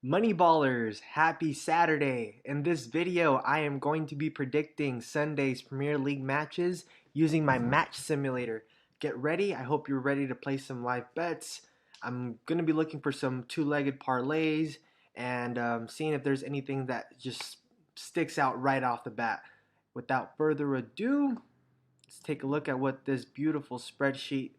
Moneyballers, happy Saturday! In this video, I am going to be predicting Sunday's Premier League matches using my match simulator. Get ready, I hope you're ready to play some live bets. I'm going to be looking for some two-legged parlays and seeing if there's anything that just sticks out right off the bat. Without further ado, let's take a look at what this beautiful spreadsheet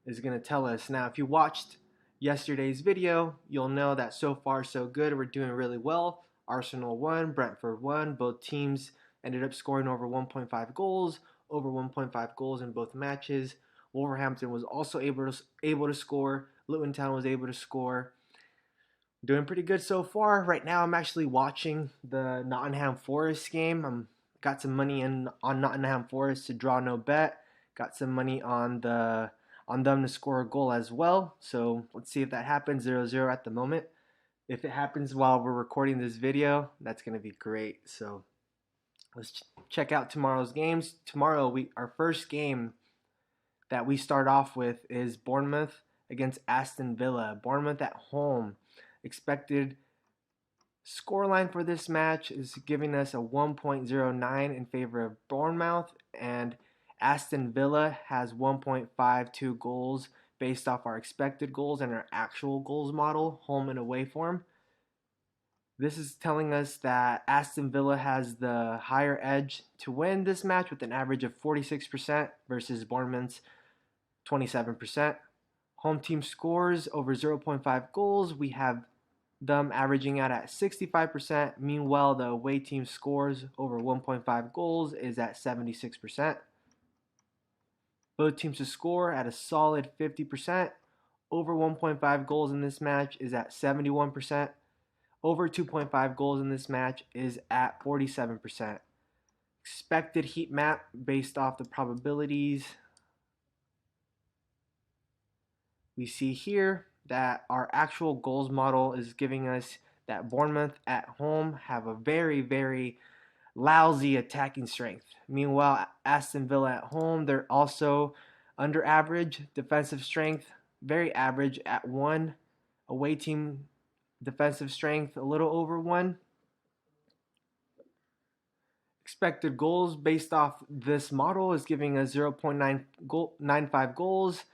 is going to tell us. Now, if you watched yesterday's video, you'll know that so far so good. We're doing really well. Arsenal won, Brentford won. Both teams ended up scoring over 1.5 goals, over 1.5 goals in both matches. Wolverhampton was also able to score. Luton Town was able to score. Doing pretty good so far. Right now, I'm actually watching the Nottingham Forest game. Got some money in on Nottingham Forest to draw no bet. Got some money on them to score a goal as well. So let's see if that happens. 0-0 at the moment. If it happens while we're recording this video, that's going to be great. So let's check out tomorrow's games. Tomorrow, our first game that we start off with is Bournemouth against Aston Villa. Bournemouth at home. Expected scoreline for this match is giving us a 1.09 in favor of Bournemouth, and Aston Villa has 1.52 goals based off our expected goals and our actual goals model, home and away form. This is telling us that Aston Villa has the higher edge to win this match with an average of 46% versus Bournemouth's 27%. Home team scores over 0.5 goals. We have them averaging out at 65%. Meanwhile, the away team scores over 1.5 goals is at 76%. Both teams to score at a solid 50%. Over 1.5 goals in this match is at 71%. Over 2.5 goals in this match is at 47%. Expected heat map based off the probabilities. We see here that our actual goals model is giving us that Bournemouth at home have a very, very lousy attacking strength. Meanwhile, Aston Villa at home, they're also under average defensive strength, very average at 1. Away team defensive strength a little over 1. Expected goals based off this model is giving us 0.95 goals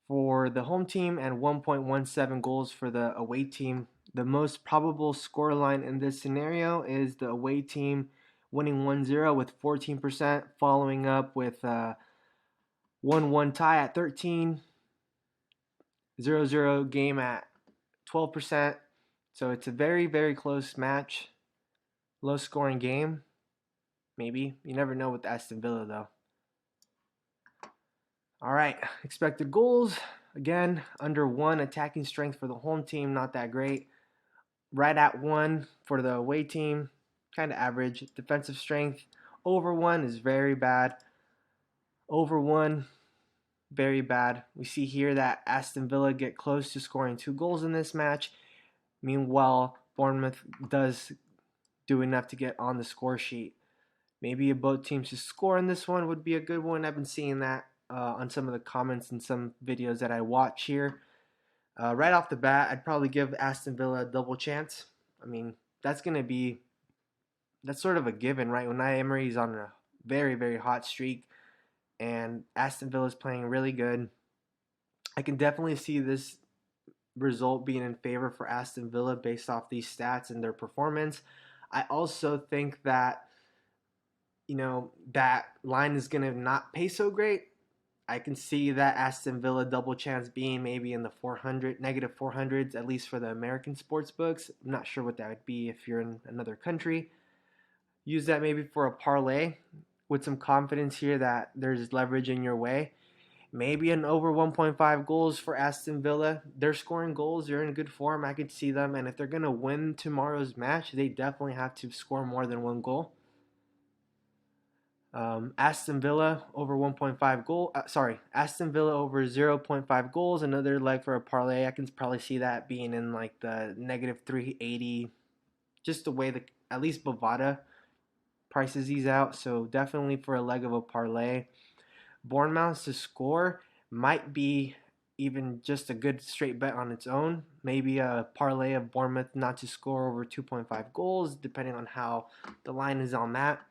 for the home team and 1.17 goals for the away team. The most probable scoreline in this scenario is the away team winning 1-0 with 14%, following up with a 1-1 tie at 13, 0-0 game at 12%. So it's a very, very close match. Low scoring game. Maybe. You never know with Aston Villa though. All right, expected goals. Again, under 1. Attacking strength for the home team, not that great. Right at 1 for the away team, kind of average. Defensive strength, over 1 is very bad. Over 1, very bad. We see here that Aston Villa get close to scoring 2 goals in this match. Meanwhile, Bournemouth does do enough to get on the score sheet. Maybe both teams to score in this one would be a good one. I've been seeing that on some of the comments in some videos that I watch here. Right off the bat, I'd probably give Aston Villa a double chance. I mean, that's sort of a given, right? Unai Emery's on a very, very hot streak, and Aston Villa's playing really good. I can definitely see this result being in favor for Aston Villa based off these stats and their performance. I also think that, that line is going to not pay so great. I can see that Aston Villa double chance being maybe in the negative 400s, at least for the American sports books. I'm not sure what that would be if you're in another country. Use that maybe for a parlay with some confidence here that there's leverage in your way. Maybe an over 1.5 goals for Aston Villa. They're scoring goals. They're in good form. I could see them. And if they're going to win tomorrow's match, they definitely have to score more than 1 goal. Aston Villa over 1.5 goal. Aston Villa over 0.5 goals. Another leg for a parlay. I can probably see that being in like the negative 380. Just the way at least Bovada prices these out. So definitely for a leg of a parlay. Bournemouth to score might be even just a good straight bet on its own. Maybe a parlay of Bournemouth not to score over 2.5 goals, depending on how the line is on that.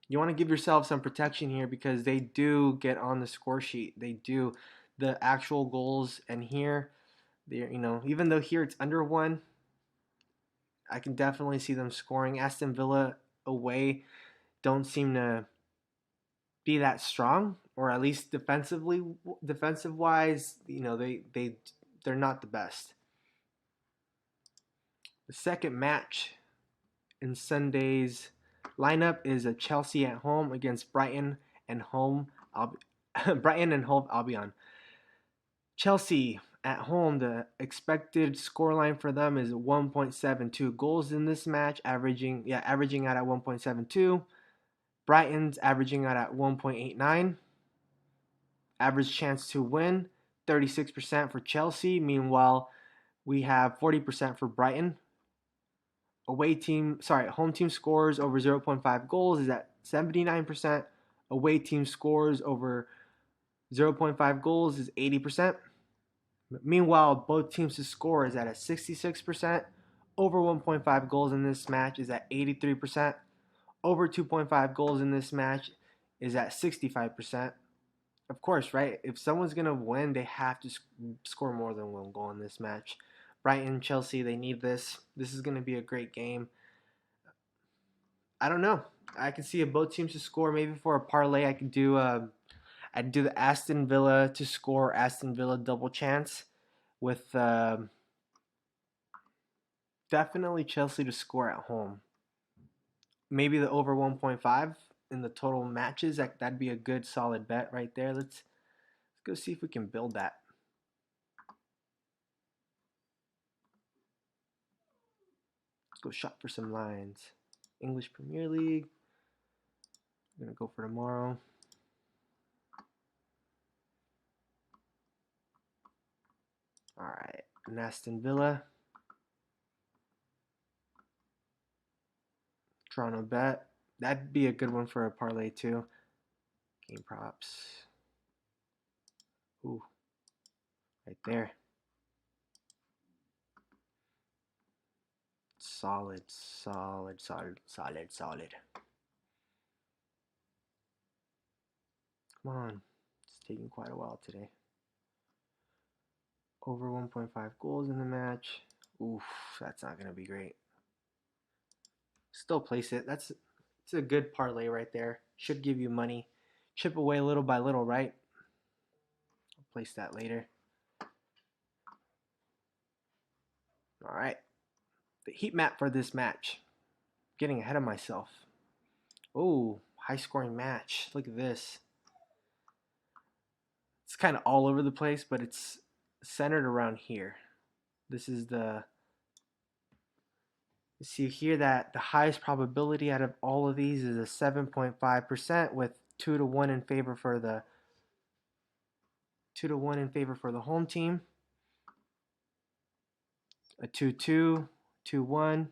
You want to give yourself some protection here because they do get on the score sheet. They do the actual goals, and here, even though here it's under one, I can definitely see them scoring. Aston Villa away don't seem to be that strong, or at least defensive wise, they're not the best. The second match in Sunday's lineup is a Chelsea at home against Brighton and Brighton and Hove Albion. Chelsea at home, the expected scoreline for them is 1.72 goals in this match, averaging out at 1.72. Brighton's averaging out at 1.89. Average chance to win, 36% for Chelsea. Meanwhile, we have 40% for Brighton. Home team scores over 0.5 goals is at 79%. Away team scores over 0.5 goals is 80%. Meanwhile, both teams to score is at a 66%. Over 1.5 goals in this match is at 83%. Over 2.5 goals in this match is at 65%. Of course, right? If someone's going to win, they have to score more than one goal in this match. Brighton, Chelsea, they need this. This is going to be a great game. I don't know. I can see both teams to score. Maybe for a parlay, I could do the Aston Villa to score, Aston Villa double chance with definitely Chelsea to score at home. Maybe the over 1.5 in the total matches. That'd be a good solid bet right there. Let's go see if we can build that. Let's go shop for some lines. English Premier League. I'm going to go for tomorrow. All right, Aston Villa. Toronto bet. That'd be a good one for a parlay too. Game props. Ooh, right there. Solid. Come on. It's taking quite a while today. Over 1.5 goals in the match. Oof, that's not going to be great. Still place it. It's a good parlay right there. Should give you money. Chip away little by little, right? I'll place that later. All right. The heat map for this match. Getting ahead of myself. Oh, high scoring match. Look at this. It's kind of all over the place, but it's centered around here. This is you see here that the highest probability out of all of these is a 7.5% with 2 to 1 in favor for the home team. A 2-2, 2-1.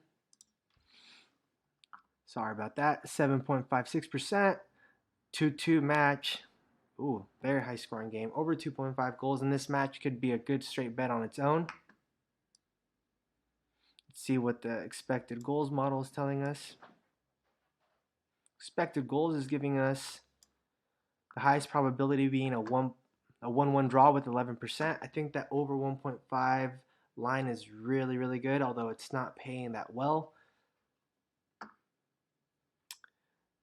Sorry about that. 7.56%. 2-2 match. Ooh, very high scoring game. Over 2.5 goals in this match could be a good straight bet on its own. Let's see what the expected goals model is telling us. Expected goals is giving us the highest probability being a 1-1 draw with 11%. I think that over 1.5 line is really, really good, although it's not paying that well.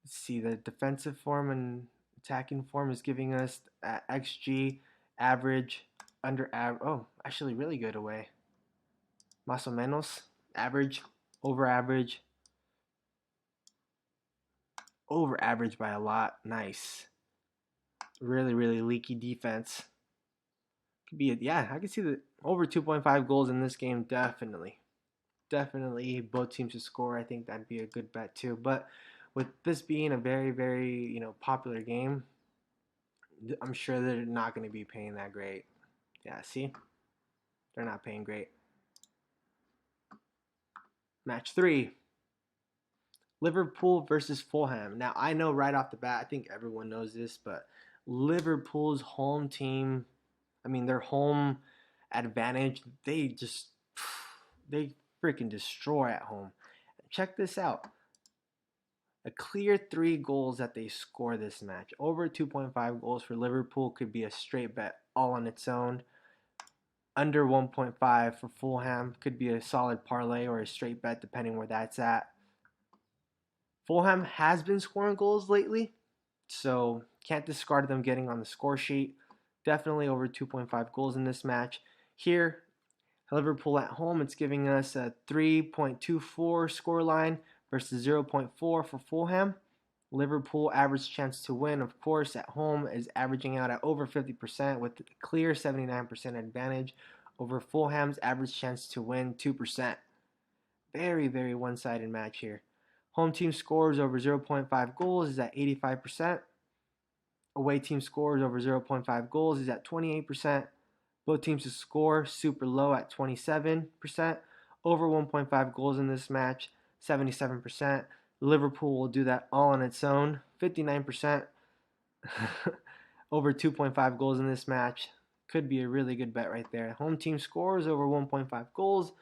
Let's see, the defensive form and attacking form is giving us XG average, under average. Oh, actually really good away. Más o menos, average, over average by a lot. Nice. Really, really leaky defense. Could be I can see the over 2.5 goals in this game. Definitely both teams to score. I think that'd be a good bet too. But with this being a very, very popular game, I'm sure they're not going to be paying that great. Yeah, see, they're not paying great. Match 3. Liverpool versus Fulham. Now, I know right off the bat, I think everyone knows this, but Liverpool's home team I mean, their home advantage, they freaking destroy at home. Check this out. A clear 3 goals that they score this match. Over 2.5 goals for Liverpool could be a straight bet all on its own. Under 1.5 for Fulham could be a solid parlay or a straight bet depending where that's at. Fulham has been scoring goals lately, so can't discard them getting on the score sheet. Definitely over 2.5 goals in this match. Here, Liverpool at home, it's giving us a 3.24 scoreline versus 0.4 for Fulham. Liverpool average chance to win, of course, at home is averaging out at over 50% with a clear 79% advantage over Fulham's average chance to win 2%. Very, very one-sided match here. Home team scores over 0.5 goals is at 85%. Away team scores over 0.5 goals is at 28%. Both teams to score super low at 27%. Over 1.5 goals in this match, 77%. Liverpool will do that all on its own, 59%. Over 2.5 goals in this match. Could be a really good bet right there. Home team scores over 1.5 goals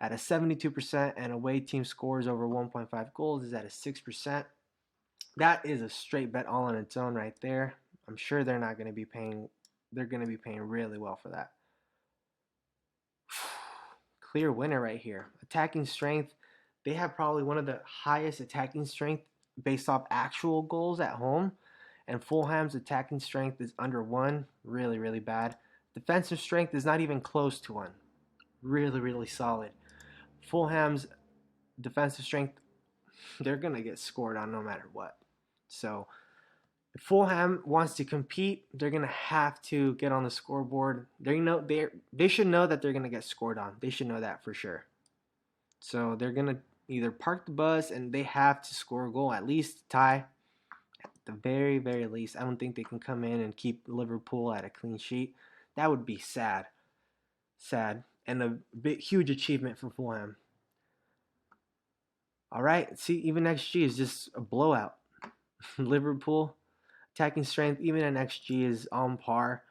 at a 72%, and away team scores over 1.5 goals is at a 6%. That is a straight bet all on its own right there. I'm sure they're going to be paying really well for that. Clear winner right here. Attacking strength, they have probably one of the highest attacking strength based off actual goals at home. And Fulham's attacking strength is under 1. Really, really bad. Defensive strength is not even close to 1. Really, really solid. Fulham's defensive strength, they're going to get scored on no matter what. So if Fulham wants to compete, they're going to have to get on the scoreboard. They should know that they're going to get scored on. They should know that for sure. So they're going to either park the bus and they have to score a goal, at least tie. At the very, very least. I don't think they can come in and keep Liverpool at a clean sheet. That would be sad. Sad. And a huge achievement for Fulham. All right. See, even XG is just a blowout. Liverpool, attacking strength, even an XG is on par.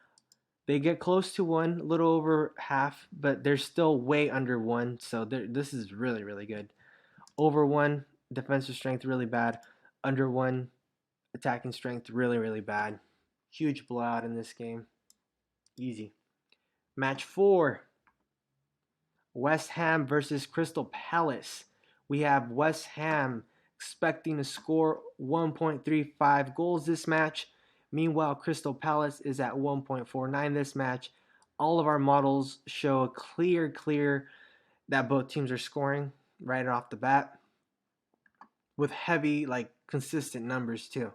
They get close to 1, a little over half, but they're still way under 1. So this is really, really good. Over 1, defensive strength, really bad. Under 1, attacking strength, really, really bad. Huge blowout in this game. Easy. Match 4. West Ham versus Crystal Palace. We have West Ham expecting to score 1.35 goals this match. Meanwhile, Crystal Palace is at 1.49 this match. All of our models show a clear that both teams are scoring right off the bat with heavy, consistent numbers too.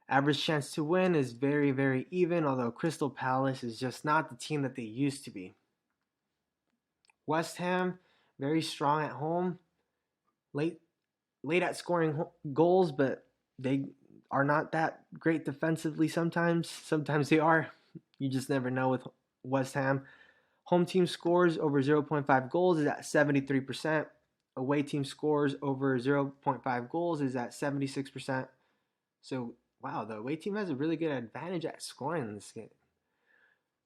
Average chance to win is very, very even, although Crystal Palace is just not the team that they used to be. West Ham, very strong at home. Late at scoring goals, but they are not that great defensively sometimes. Sometimes they are. You just never know with West Ham. Home team scores over 0.5 goals is at 73%. Away team scores over 0.5 goals is at 76%. So, wow, the away team has a really good advantage at scoring in this game.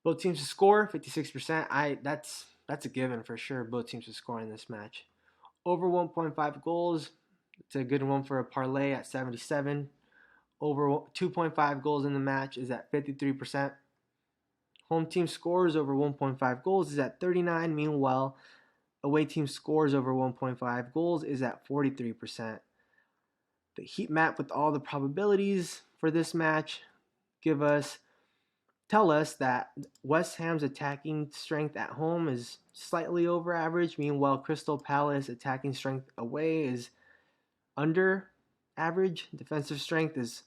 Both teams to score, 56%. That's a given for sure. Both teams to score in this match. Over 1.5 goals, it's a good one for a parlay at 77. Over 2.5 goals in the match is at 53%. Home team scores over 1.5 goals is at 39. Meanwhile, away team scores over 1.5 goals is at 43%. The heat map with all the probabilities for this match tell us that West Ham's attacking strength at home is slightly over average. Meanwhile, Crystal Palace attacking strength away is under average. Defensive strength is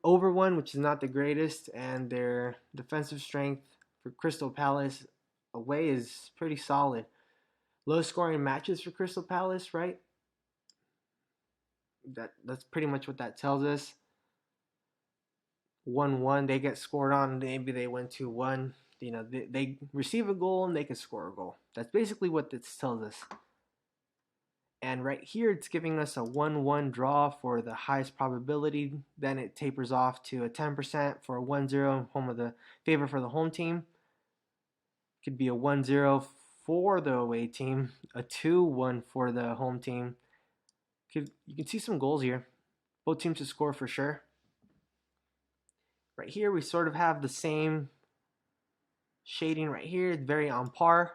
over 1, which is not the greatest, and their defensive strength for Crystal Palace away is pretty solid. Low scoring matches for Crystal Palace, right? That's pretty much what that tells us. 1-1, they get scored on, maybe they win 2-1. They receive a goal and they can score a goal. That's basically what this tells us. And right here, it's giving us a 1-1 draw for the highest probability. Then it tapers off to a 10% for a 1-0 home of the favor for the home team. Could be a 1-0 for the away team, a 2-1 for the home team. You can see some goals here. Both teams to score for sure. Right here, we sort of have the same shading right here. It's very on par,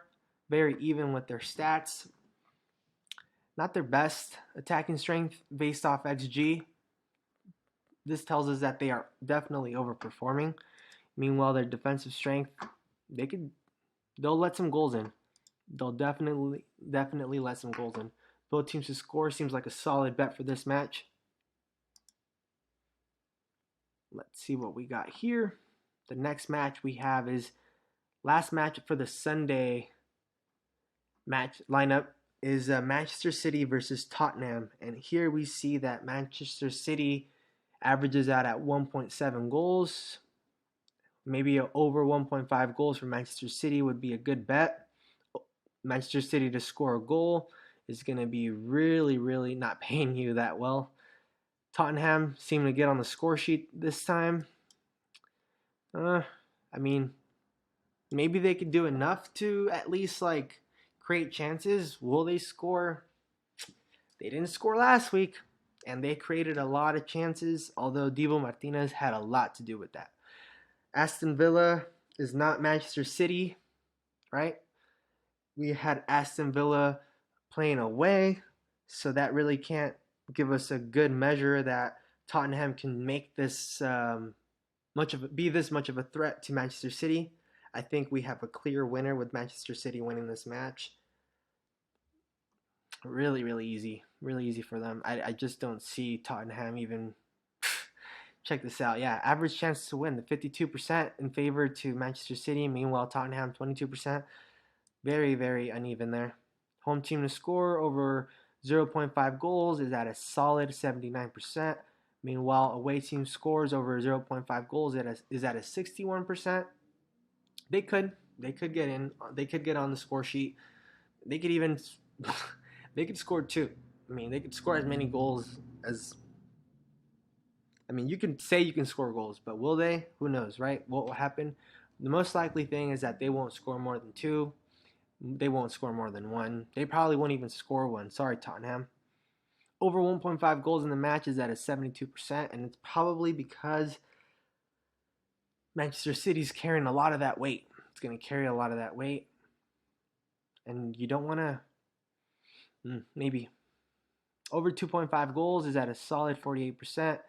very even with their stats. Not their best attacking strength based off XG. This tells us that they are definitely overperforming. Meanwhile, their defensive strength, they'll let some goals in. They'll definitely let some goals in. Both teams to score seems like a solid bet for this match. Let's see what we got here. The next match we have is last match for the Sunday match lineup is Manchester City versus Tottenham. And here we see that Manchester City averages out at 1.7 goals. Maybe over 1.5 goals for Manchester City would be a good bet. Manchester City to score a goal is going to be really not paying you that well. Tottenham seem to get on the score sheet this time. I mean, maybe they could do enough to at least like create chances. Will they score? They didn't score last week, and they created a lot of chances, although Divo Martinez had a lot to do with that. Aston Villa is not Manchester City, right? We had Aston Villa playing away, so that really can't give us a good measure that Tottenham can make this be this much of a threat to Manchester City. I think we have a clear winner with Manchester City winning this match. Really easy for them. I just don't see Tottenham even. Check this out. Yeah, average chance to win, the 52% in favor to Manchester City. Meanwhile, Tottenham 22%. Very uneven there. Home team to score over 0.5 goals is at a solid 79%. Meanwhile, away team scores over 0.5 goals is at a 61%. They could get in. They could get on the score sheet. They could even they could score two. I mean, they could score as many goals as. I mean, you can say you can score goals, but will they? Who knows, right? What will happen? The most likely thing is that they won't score more than two. They won't score more than one. They probably won't even score one. Sorry, Tottenham. Over 1.5 goals in the match is at a 72%, and it's probably because Manchester City's carrying a lot of that weight. It's going to carry a lot of that weight, and you don't want to. Maybe over 2.5 goals is at a solid 48%.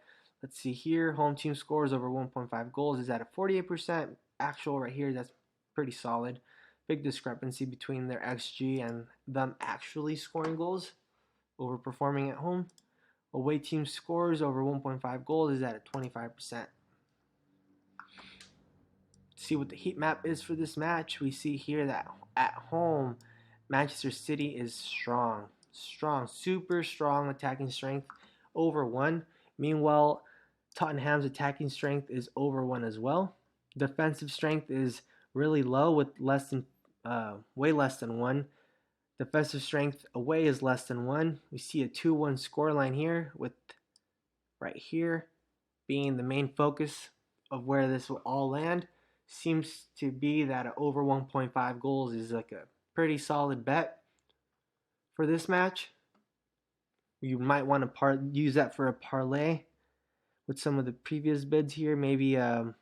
Let's see here. Home team scores over 1.5 goals is at a 48%. Actual right here, that's pretty solid. Big discrepancy between their XG and them actually scoring goals. Overperforming at home. Away team scores over 1.5 goals is at a 25%. See what the heat map is for this match. We see here that at home, Manchester City is strong, super strong attacking strength, over 1. Meanwhile, Tottenham's attacking strength is over 1 as well. Defensive strength is really low with way less than 1. Defensive strength away is less than 1. We see a 2-1 scoreline here, with right here being the main focus of where this will all land. Seems to be that over 1.5 goals is like a pretty solid bet for this match. You might want to use that for a parlay with some of the previous bids here. Maybe who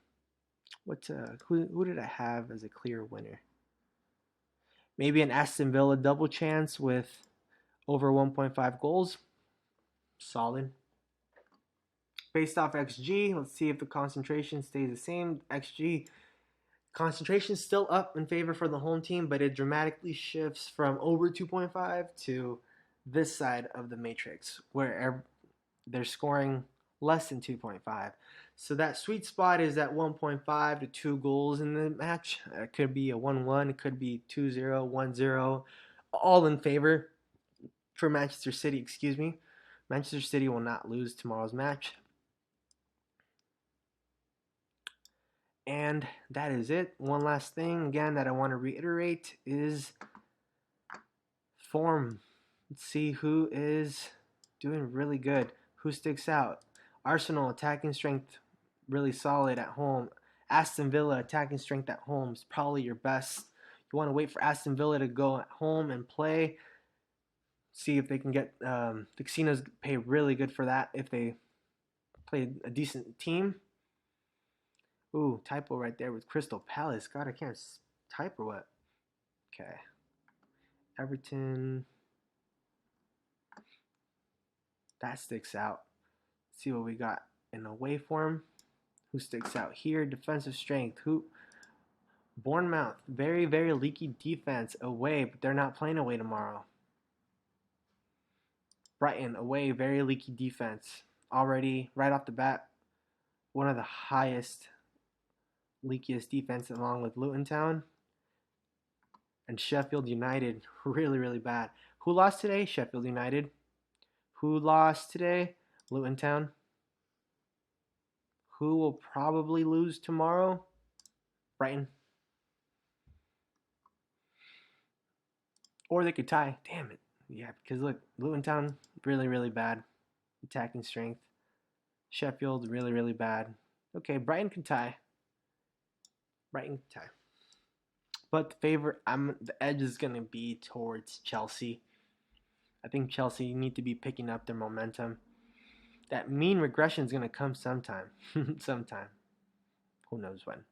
did I have as a clear winner? Maybe an Aston Villa double chance with over 1.5 goals. Solid. Based off XG, let's see if the concentration stays the same. XG concentration still up in favor for the home team, but it dramatically shifts from over 2.5 to this side of the matrix, where they're scoring less than 2.5. So that sweet spot is at 1.5 to 2 goals in the match. It could be a 1-1, it could be 2-0, 1-0, all in favor for Manchester City, excuse me. Manchester City will not lose tomorrow's match. And that is it. One last thing, again, that I want to reiterate is form. Let's see who is doing really good. Who sticks out? Arsenal attacking strength really solid at home. Aston Villa attacking strength at home is probably your best. You want to wait for Aston Villa to go at home and play. See if they can get the casinos pay really good for that if they play a decent team. Ooh, typo right there with Crystal Palace. God, I can't type or what? Okay. Everton. That sticks out. Let's see what we got in away form. Who sticks out here? Defensive strength. Who? Bournemouth. Very, very leaky defense away, but they're not playing away tomorrow. Brighton away. Very leaky defense. Already, right off the bat, one of the highest, leakiest defense along with Luton Town. And Sheffield United. Really, really bad. Who lost today? Sheffield United. Who lost today? Luton Town. Who will probably lose tomorrow? Brighton. Or they could tie. Damn it. Yeah, because look, Luton Town, really, really bad. Attacking strength. Sheffield, really, really bad. Okay, Brighton can tie. Brighton can tie. But the edge is going to be towards Chelsea. I think Chelsea need to be picking up their momentum. That mean regression is going to come sometime. Sometime. Who knows when.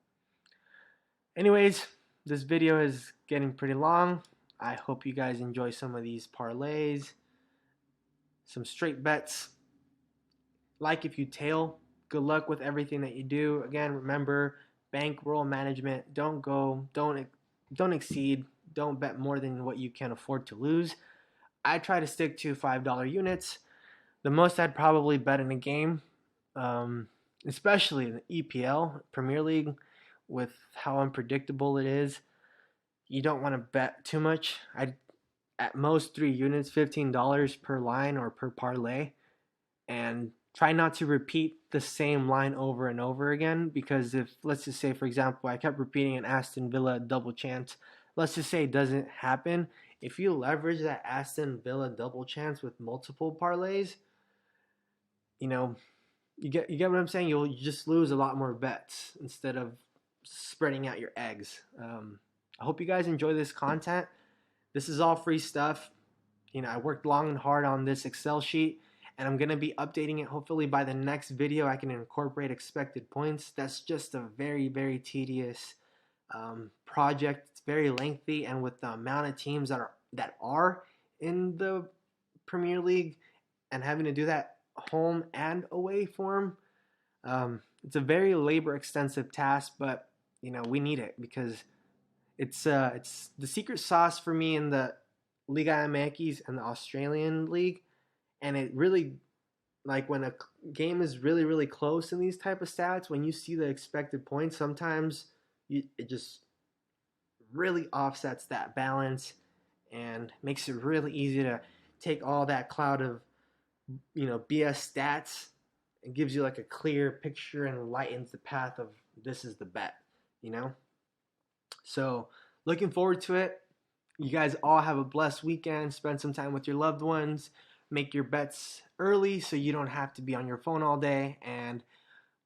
Anyways, this video is getting pretty long. I hope you guys enjoy some of these parlays. Some straight bets. Like if you tail. Good luck with everything that you do. Again, remember, bankroll management. Don't exceed. Don't bet more than what you can afford to lose. I try to stick to $5 units. The most I'd probably bet in a game, especially in the EPL, Premier League, with how unpredictable it is, you don't want to bet too much. At most 3 units, $15 per line or per parlay, and try not to repeat the same line over and over again, because if, let's just say, for example, I kept repeating an Aston Villa double chance, let's just say it doesn't happen. If you leverage that Aston Villa double chance with multiple parlays, you get what I'm saying? You'll just lose a lot more bets instead of spreading out your eggs. I hope you guys enjoy this content. This is all free stuff. I worked long and hard on this Excel sheet, and I'm going to be updating it. Hopefully by the next video, I can incorporate expected points. That's just a very, very tedious project. It's very lengthy, and with the amount of teams that are in the Premier League and having to do that home and away form, it's a very labor extensive task, but we need it because it's the secret sauce for me in the Liga MX and the Australian League. And it really, like, when a game is really, really close in these type of stats, when you see the expected points, sometimes it just really offsets that balance and makes it really easy to take all that cloud of BS stats and gives you like a clear picture and lightens the path of this is the bet. So looking forward to it. You guys all have a blessed weekend. Spend some time with your loved ones. Make your bets early so you don't have to be on your phone all day. And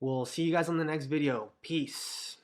we'll see you guys on the next video. Peace.